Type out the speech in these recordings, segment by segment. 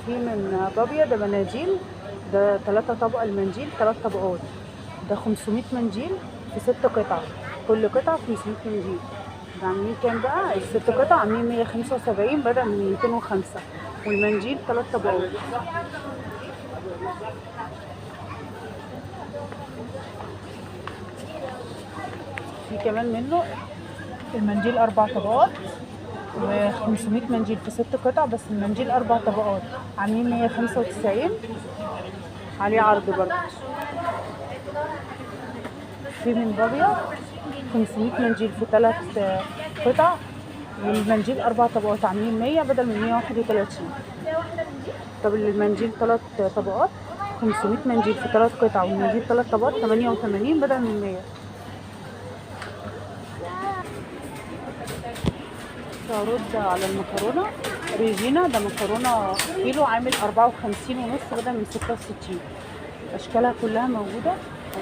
في من بابيا ده مناديل، ده 3 طبق المنديل 3 طبقات، ده 500 منديل في 6 قطع، كل قطعة 500 منديل. ده عاملين كام بقى؟ ال6 قطع عاملين 175 بدل من 205، والمنديل 3 طبقات. في كمان منه المنديل 4 طبقات و500 منديل في 6 قطع، بس المنديل 4 طبقات عاملين 195، عليه عرض برضه. في من بابيا 500 منديل في 3 قطع، والمنديل 4 طبقات عاملين 100 بدل من 131. طب المنديل 3 طبقات 500 منديل في 3 قطع، والمنديل 3 طبقات 88 بدل من 100. هرد على المكرونة ريجينا، ده مكرونة كيلو عامل 54 ونص بدل من 66. أشكالها كلها موجودة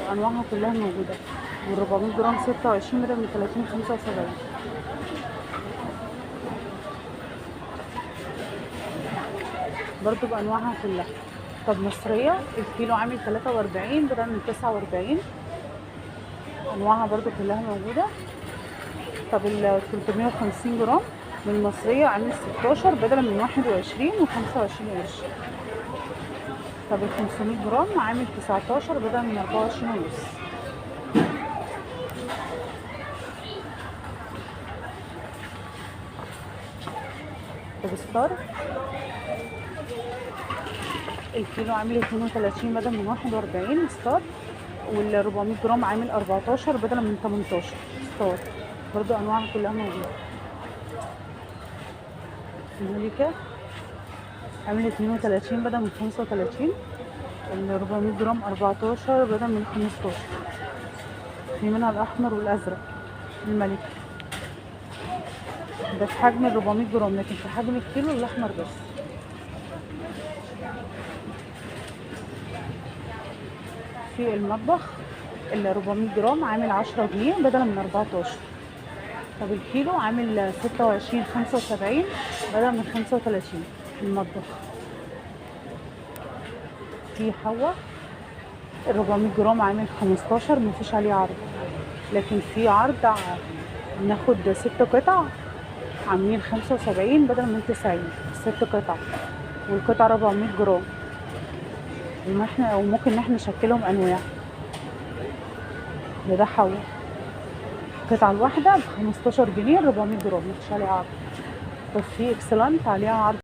وأنواعها كلها موجودة، وال400 جرام 26 بدل من 30 75. برضو بأنواعها كلها. طب مصرية الكيلو عامل 43 بدل من 49، أنواعها برضو كلها موجودة. طب ال 350 جرام من المصرية عامل 16 بدل من 21 و25 قرش. طب ال 500 جرام عامل 19 بدل من 24 ونص. طب ستار الكيلو عامل 32 بدل من 41 ستار، وال 400 جرام عامل 14 بدل من 18 ستار، برضو انواعها كلها موجوده. الملكه عامل 32 بدل من 35، ال 400 جرام 14 بدل من 15. في منها الاحمر والازرق. الملكه ده في حجم ال 400 جرام، لكن في حجم الكيلو الاحمر بس. في المطبخ ال 400 جرام عامل 10 جنيه بدل من 14. طب الكيلو عامل 26 75 بدل من 35. المطبخ في حوا ال 400 جرام عامل 15، مفيش عليه عرض، لكن في عرض ناخد 6 قطع عاملين 75 بدل من 90. 6 قطع والقطعة 400 جرام، وممكن ان احنا نشكلهم انواع. ده حوا القطعة الواحدة ب 15 جنيه 400 جرام، مفيش عليها عرض. طب في اكسلانت عليها عرض.